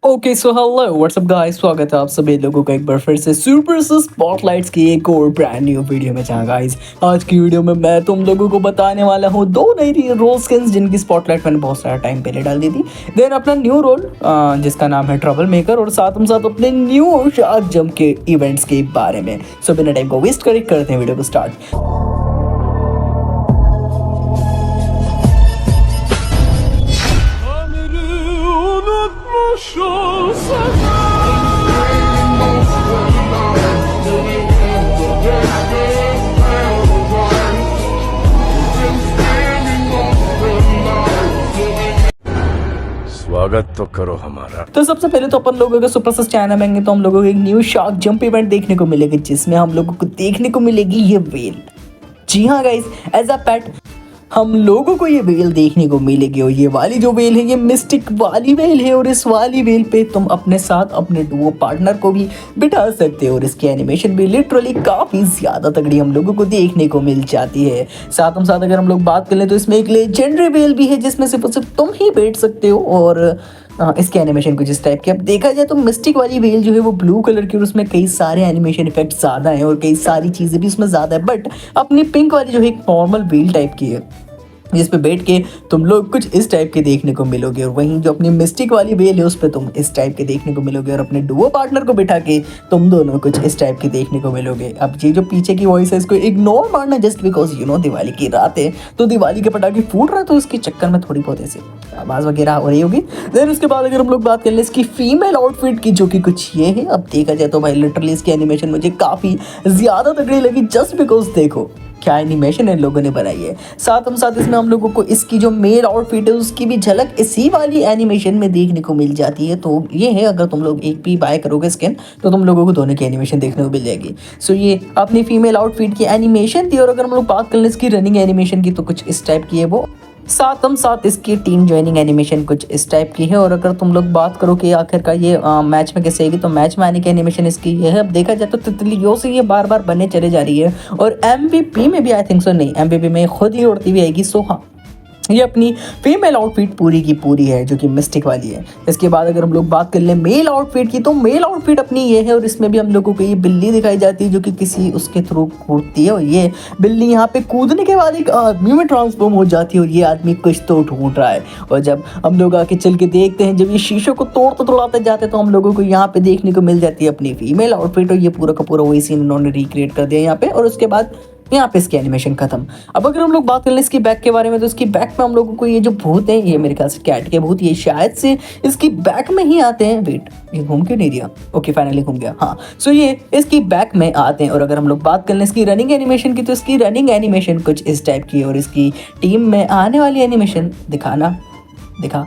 Okay so hello what's up guys, स्वागत है आप सभी लोगों का एक बार फिर से सुपर से स्पॉटलाइट्स की एक और ब्रांड न्यू वीडियो में। जहाँ गाइस आज की वीडियो में मैं तुम लोगों को बताने वाला हूँ दो नई रोल स्किन्स जिनकी स्पॉटलाइट मैंने बहुत सारा टाइम पहले डाल दी थी। देन अपना न्यू रोल जिसका नाम है ट्रबल मेकर, और साथ हम साथ अपने न्यू शार्क जंप के इवेंट्स के बारे में। सो बिना टाइम को वेस्ट करते हैं वीडियो को स्टार्ट। स्वागत तो करो हमारा। तो सबसे पहले तो अपन लोगों के सुपर सस चैनल में आएंगे तो हम लोगों को एक न्यू शार्क जंप इवेंट देखने को मिलेगा, जिसमें हम लोगों को देखने को मिलेगी ये व्हेल। जी हाँ गाइस, एज अ पेट हम लोगों को ये व्हेल देखने को मिलेगी। और ये वाली जो व्हेल है ये मिस्टिक वाली व्हेल है, और इस वाली व्हेल पे तुम अपने साथ अपने डुओ पार्टनर को भी बिठा सकते हो। और इसकी एनिमेशन भी लिटरली काफ़ी ज़्यादा तगड़ी हम लोगों को देखने को मिल जाती है। साथ हम साथ अगर हम लोग बात कर लें तो इसमें एक लेजेंडरी व्हेल भी है जिसमें सिर्फ तुम ही बैठ सकते हो। और इसके एनिमेशन कुछ इस टाइप के। अब देखा जाए तो मिस्टिक वाली व्हेल जो है वो ब्लू कलर की, और उसमें कई सारे एनिमेशन इफेक्ट ज़्यादा हैं और कई सारी चीज़ें भी उसमें ज़्यादा है। बट अपनी पिंक वाली जो है एक नॉर्मल व्हेल टाइप की है जिस पे बैठ के तुम लोग कुछ इस टाइप के देखने को मिलोगे। और वहीं जो अपनी मिस्टिक वाली व्हेल है उस पर तुम इस टाइप के देखने को मिलोगे, और अपने डुओ पार्टनर को बिठा के तुम दोनों कुछ इस टाइप के देखने को मिलोगे। अब ये जो पीछे की वॉइस है इसको इग्नोर मारना, जस्ट बिकॉज दिवाली की रात है तो दिवाली के पटाखे फूट रहा है, तो इसके चक्कर में थोड़ी बहुत ऐसे आवाज़ वगैरह हो रही होगी। देन उसके बाद अगर हम लोग बात कर ले इसकी फीमेल आउटफिट की, जो कि कुछ ये है। अब देखा जाए तो भाई लिटरली इसकी एनिमेशन मुझे काफ़ी ज़्यादा तगड़ी लगी, जस्ट बिकॉज देखो क्या एनिमेशन इन लोगों ने बनाई है। साथ हम साथ इसमें हम लोगों को इसकी जो मेल आउटफिट है उसकी भी झलक इसी वाली एनिमेशन में देखने को मिल जाती है। तो ये है, अगर तुम लोग एक भी बाय करोगे स्किन तो तुम लोगों को दोनों की एनिमेशन देखने को मिल जाएगी। सो ये अपनी फीमेल आउटफिट की एनिमेशन थी। और अगर हम लोग बात कर लें इसकी रनिंग एनिमेशन की तो कुछ इस टाइप की है वो। साथ हम साथ इसकी टीम ज्वाइनिंग एनिमेशन कुछ इस टाइप की है। और अगर तुम लोग बात करो कि आखिर का ये मैच में कैसे आएगी, तो मैच में आने की एनिमेशन इसकी ये है। अब देखा जाए तो तितलियों से ये बार बार बने चले जा रही है, और MVP में भी आई थिंक सो नहीं, MVP में खुद ही उड़ती हुई आएगी। सो हाँ, ये अपनी फीमेल आउटफिट पूरी की पूरी है जो कि मिस्टिक वाली है। इसके बाद अगर हम लोग बात कर लें मेल आउटफिट की, तो मेल आउटफिट अपनी ये है, और इसमें भी हम लोगों को ये बिल्ली दिखाई जाती है जो कि किसी उसके थ्रू कूदती है। और ये बिल्ली यहाँ पे कूदने के बाद एक आदमी में ट्रांसफॉर्म हो जाती है, और ये आदमी कुछ तो ढूंढ रहा है। और जब हम लोग आके चल के देखते हैं, जब ये शीशों को तोड़ते जाते हैं, तो हम लोगों को यहाँ पे देखने को मिल जाती है अपनी फीमेल आउटफिट। और ये पूरा का पूरा वही सीन उन्होंने रिक्रिएट कर दिया यहाँ पे। और उसके बाद यहाँ पे इसकी एनिमेशन खत्म। अब अगर हम लोग बात कर लें इसकी बैक के बारे में, तो इसकी बैक में हम लोगों को ये जो भूत है, ये मेरे ख्याल से कैट के भूत, ये शायद से इसकी बैक में ही आते हैं। वेट, ये घूम क्यों नहीं दिया? ओके फाइनली घूम गया। हाँ, सो ये इसकी बैक में आते हैं। और अगर हम लोग बात कर लें इसकी रनिंग एनिमेशन की, तो इसकी रनिंग एनिमेशन कुछ इस टाइप की है। और इसकी टीम में आने वाली एनिमेशन दिखा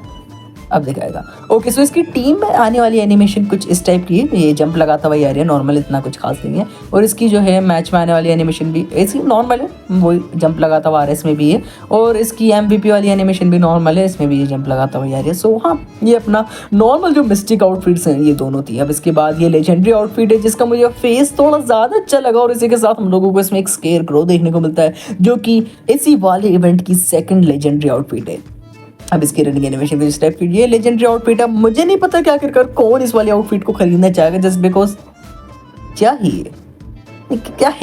अब दिखाएगा। ओके, सो इसकी टीम में आने वाली एनिमेशन कुछ इस टाइप की है। ये जंप लगाता हुआ आ रही है, नॉर्मल, इतना कुछ खास नहीं है। और इसकी जो है मैच में आने वाली एनिमेशन भी ऐसी नॉर्मल है, वही जंप लगाता हुआ आ रहा है, इसमें भी है। और इसकी MVP वाली एनिमेशन भी नॉर्मल है, इसमें भी ये जंप लगाता हुआ आ रही है। सो हाँ, ये अपना नॉर्मल जो मिस्टिक आउटफिट्स हैं ये दोनों थी। अब इसके बाद ये लेजेंडरी आउटफिट है जिसका मुझे फेस थोड़ा ज़्यादा अच्छा लगा। और इसी के साथ हम लोगों को इसमें एक स्केयर ग्रो देखने को मिलता है, जो कि इसी वाले इवेंट की सेकेंड लेजेंडरी आउटफिट है। अब इसकी रनिंग एनिमेशन इस टाइप की, ये लेजेंडरी आउटफिट। अब मुझे नहीं पता कि आखिरकार कौन इस वाली आउटफिट को खरीदना चाहेगा, जस्ट बिकॉज क्या ही है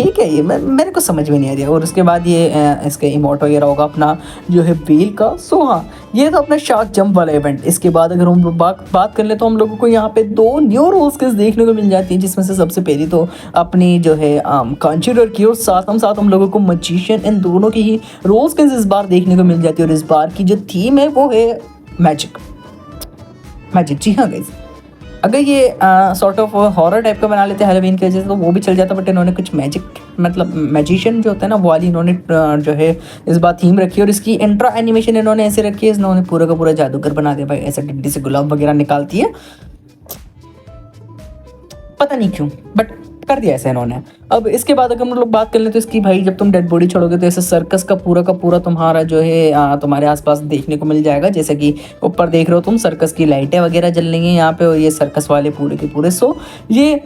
क्या ये, मेरे को समझ में नहीं आ रहा। और उसके बाद ये इसके इमोट वगैरह होगा अपना जो है व्हील का। सो हाँ, ये तो अपना शार्क जंप वाला इवेंट। इसके बाद अगर हम बात कर ले तो हम लोगों को यहाँ पे दो न्यू रोल स्किन्स देखने को मिल जाती है, जिसमें से सबसे पहली तो अपनी जो है कॉन्ज्यूरर की, और साथ हम लोगों को मैजिशियन, इन दोनों की ही रोल स्किन्स इस बार देखने को मिल जाती है। और इस बार की जो थीम है वो है मैजिक। जी हाँ गाइस, अगर ये सॉर्ट ऑफ हॉरर टाइप का बना लेते हैं हैलोवीन की वजह से तो वो भी चल जाता, बट इन्होंने कुछ मैजिक, मतलब मैजिशियन जो होता है ना, वो वाली इन्होंने जो है इस बार थीम रखी है। और इसकी इंट्रा एनिमेशन इन्होंने ऐसे रखी है, इन्होंने पूरा का पूरा जादूगर बना दिया भाई, ऐसे डिड्डी से गुलाब वगैरह निकालती है, पता नहीं क्यों, बट कर दिया ऐसा इन्होंने। अब इसके बाद अगर हम लोग बात कर लें तो इसकी भाई, जब तुम डेड बॉडी छोड़ोगे तो ऐसे सर्कस का पूरा तुम्हारा जो है तुम्हारे आसपास देखने को मिल जाएगा। जैसे कि ऊपर देख रहे हो तुम, सर्कस की लाइटें वगैरह जल रही हैं यहाँ पे, और ये सर्कस वाले पूरे के पूरे। सो ये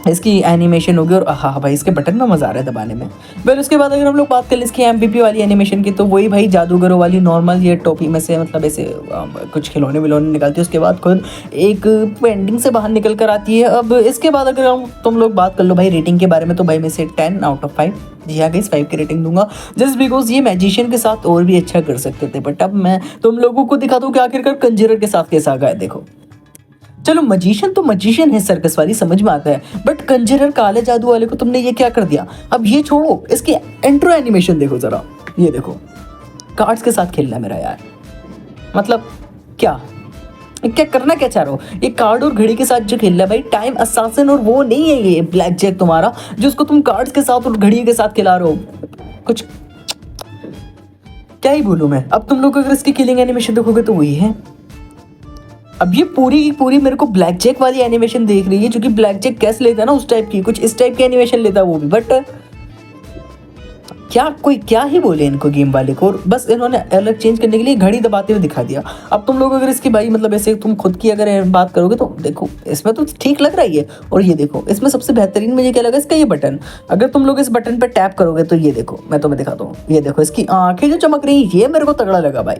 इसकी एनिमेशन होगी और हाँ भाई इसके बटन में मज़ा आ रहा है दबाने में। फिर उसके बाद अगर हम लोग बात करें इसकी MVP वाली एनिमेशन की, तो वही भाई जादूगरों वाली नॉर्मल ये टोपी में से मतलब ऐसे कुछ खिलौने विलौने निकलती है, उसके बाद खुद एक पेंटिंग से बाहर निकल कर आती है। अब इसके बाद अगर हम तुम लोग बात कर लो भाई रेटिंग के बारे में, तो भाई मैं से 10 आउट ऑफ 5, जी हाँ गाइस 5 की रेटिंग दूंगा, जस्ट बिकॉज ये मैजिशियन के साथ और भी अच्छा कर सकते थे। बट अब मैं तुम लोगों को दिखा दूँ कि आखिरकार कंजरर के साथ कैसा गया। देखो चलो मजिशियन तो मजिशियन है, सर्कस वाली समझ में आता है, बट कंजरर काले जादू वाले को तुमने ये क्या कर दिया। अब ये छोड़ो, इसकी एंट्रो एनिमेशन देखो जरा, ये देखो कार्ड्स के साथ खेलना है मेरा यार, मतलब क्या क्या करना क्या चाह रहे हो। ये कार्ड और घड़ी के साथ जो खेल रहा है भाई, टाइम असासिन, और वो नहीं है ये ब्लैक जैक तुम्हारा जिसको तुम कार्ड्स के साथ और घड़ी के साथ खिला रहे हो। कुछ क्या ही बोलूं मैं। अब तुम लोग अगर इसकी किलिंग एनिमेशन देखोगे तो वही है। अब ये पूरी की पूरी मेरे को ब्लैक जैक वाली एनिमेशन देख रही है, जो कि ब्लैक जैक कैसे लेता है ना उस टाइप की, कुछ इस टाइप की एनिमेशन लेता है वो भी। बट क्या ही बोले इनको गेम वाले को, बस इन्होंने अलग चेंज करने के लिए घड़ी दबाते हुए दिखा दिया। अब तुम लोग अगर इसकी भाई मतलब ऐसे तुम खुद की अगर बात करोगे तो देखो इसमें तो ठीक लग रहा है ये। और ये देखो इसमें सबसे बेहतरीन मुझे क्या लगा, इसका ये बटन, अगर तुम लोग इस बटन पर टैप करोगे तो ये देखो मैं तुम्हें दिखाता हूँ, ये देखो इसकी आंखें जो चमक रही है, ये मेरे को तगड़ा लगा भाई।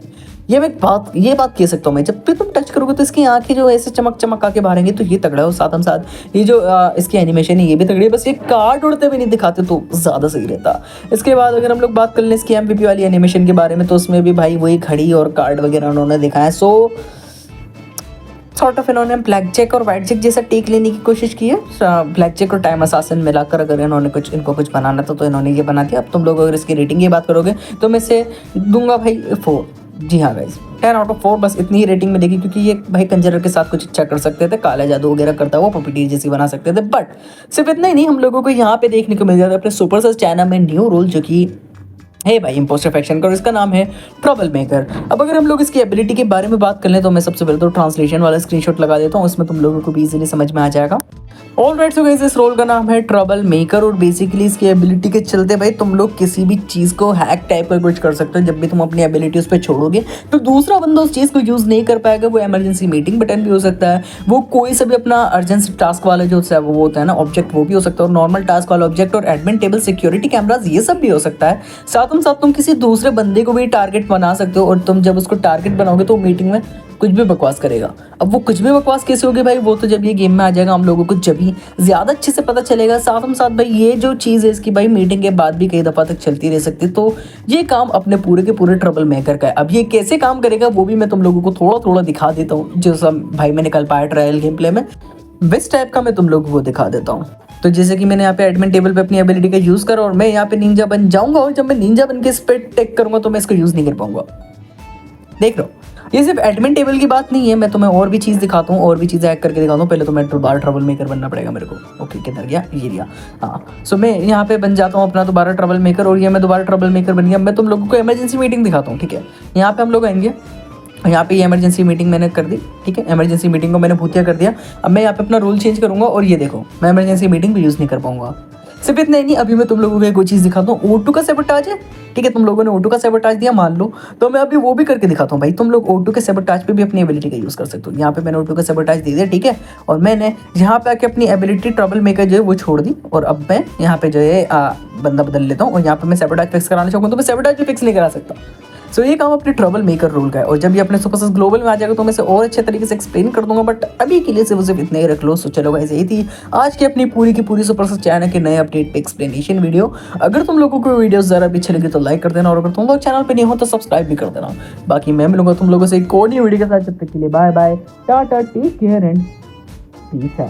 ये बात कह सकता हूँ मैं, जब भी तुम टच करोगे तो इसकी आंखें जो ऐसे चमक चमक आके बाहर आएंगी, तो ये तगड़ा है। साथ हम साथ ये जो इसकी एनिमेशन है ये भी तगड़ी है, बस ये कार्ड उड़ते हुए नहीं दिखाते तो ज़्यादा सही रहता। इसके बाद अगर हम लोग बात कर लें इसकी MVP वाली एनिमेशन के बारे में, तो उसमें भी भाई वही घड़ी और कार्ड वगैरह उन्होंने दिखाया है। सॉर्ट ऑफ इन्होंने ब्लैक जैक और वाइट जैक जैसा टेक लेने की कोशिश की है। ब्लैक जैक और टाइम असासिन मिलाकर अगर इन्होंने इनको कुछ बनाना था तो इन्होंने ये बना दिया। अब तुम लोग अगर इसकी रेटिंग की बात करोगे तो मैं से दूंगा भाई 4। जी हाँ गाइस 10 आउट ऑफ 4, बस इतनी ही रेटिंग में देखी, क्योंकि ये भाई कंजरर के साथ कुछ अच्छा कर सकते थे, काला जादू वगैरह करता वो पपीटी जैसी बना सकते थे। बट सिर्फ इतना ही नहीं, हम लोगों को यहाँ पे देखने को मिल जाता है अपने सुपर सस चाइना में न्यू रोल, जो कि है भाई इम्पोस्टर फैक्शन का, और इसका नाम है ट्रबल मेकर। अब अगर हम लोग इसकी एबिलिटी के बारे में बात कर लें तो मैं सबसे पहले तो ट्रांसलेशन वाला स्क्रीनशॉट लगा देता हूँ, उसमें तुम लोगों को भी इजीली समझ में आ जाएगा। ऑलराइट सो गाइस, इस रोल का नाम है ट्रबल मेकर, और बेसिकली इसकी एबिलिटी के चलते भाई तुम लोग किसी भी चीज़ को हैक टाइप का कुछ कर सकते हो। जब भी तुम अपनी एबिलिटी उस पर छोड़ोगे तो दूसरा बंदा उस चीज़ को यूज़ नहीं कर पाएगा। वो इमरजेंसी मीटिंग बटन भी हो सकता है, वो कोई सा भी अपना अर्जेंसी टास्क वाला जो वो होता है ना ऑब्जेक्ट, वो भी हो सकता है, और नॉर्मल टास्क वाला ऑब्जेक्ट, और एडमिन टेबल, सिक्योरिटी कैमराज, ये सब भी हो सकता है। साथ तुम किसी दूसरे बंदे को भी टारगेट बना सकते हो, और तुम जब उसको टारगेट बनाओगे तो मीटिंग में कुछ भी बकवास करेगा। अब वो कुछ भी बकवास कैसे होगी भाई, वो तो जब ये गेम में आ जाएगा हम लोगों को जब ही ज़्यादा अच्छे से पता चलेगा। साथ भाई ये जो चीज़ है इसकी भाई मीटिंग के बाद भी कई दफ़ा तक चलती रह सकती है, तो ये काम अपने पूरे के पूरे ट्रबल मेकर का है। अब ये कैसे काम करेगा वो भी मैं तुम लोगों को थोड़ा थोड़ा दिखा देता हूँ, जो सब भाई मैं निकल पाया ट्रायल गेम प्ले में, बेस्ट टाइप का मैं तुम लोगों को दिखा देता हूँ। तो जैसे कि मैंने यहाँ पे एडमिन टेबल पे अपनी एबिलिटी का यूज़ करा, और मैं यहाँ पे निंजा बन जाऊँगा, और जब मैं निंजा बन के इस पर टेक करूँगा तो मैं इसको यूज़ नहीं कर पाऊँगा। देख लो, ये सिर्फ एडमिन टेबल की बात नहीं है, मैं तुम्हें और भी चीज़ दिखाता हूँ, और भी चीज़ें हैक करके दिखाता हूँ। पहले तो मैं दोबारा ट्रबल मेकर बनना पड़ेगा मेरे को। ओके किधर गया, ये लिया। हाँ सो मैं यहाँ पे बन जाता हूँ अपना दोबारा ट्रबल मेकर, और ये मैं दोबारा ट्रबल मेकर बन गया। मैं तुम लोगों को इमरजेंसी मीटिंग दिखाता हूँ, ठीक है। यहाँ पे हम लोग आएंगे, यहाँ पे ये इमरजेंसी मीटिंग मैंने कर दी, ठीक है। इमरजेंसी मीटिंग को मैंने भूतिया कर दिया। अब मैं यहाँ पे अपना रोल चेंज करूँगा, और ये देखो मैं इमरजेंसी मीटिंग भी यूज़ नहीं कर पाऊँगा। सिर्फ इतना ही नहीं, अभी मैं तुम लोगों को एक चीज़ दिखाता हूँ, O2 का सेबोटाज है, ठीक है। तुम लोगों ने O2 का सेबोटाज दिया मान लो, तो मैं अभी वो भी करके दिखाता हूँ भाई। तुम लोग O2 के सेबोटाज पे भी अपनी एबिलिटी का यूज़ कर सकते हो। यहाँ पे मैंने O2 का सेबोटाज दे दिया, ठीक है, और मैंने यहाँ पे आके अपनी एबिलिटी ट्रबल मेकर जो है वो छोड़ दी, और अब मैं यहाँ पे जो है बंदा बदल लेता हूँ, और यहाँ पे मैं सेबोटाज फिक्स कराना चाहूँगा तो मैं सेबोटाज भी फिक्स नहीं करा सकता। सो ये काम अपने ट्रबल मेकर रोल का है, और जब ये अपने सुपर सस ग्लोबल में आ जाएगा तो मैं इसे और अच्छे तरीके से एक्सप्लेन कर दूंगा, बट अभी के लिए सिर्फ इतना ही रख लो। सो चलो गाइस, यही थी आज की अपनी पूरी की पूरी सुपर सस चैनल के नए अपडेट पे एक्सप्लेनेशन वीडियो। अगर तुम लोगों को वीडियो ज़रा भी अच्छी लगी तो लाइक कर देना, और अगर तुम लोग चैनल पे नहीं हो तो सब्सक्राइब भी कर देना। बाकी मैं मिलूंगा तुम लोगों से एक और नई वीडियो के साथ, जब तक के लिए bye bye, tata, take care and peace out.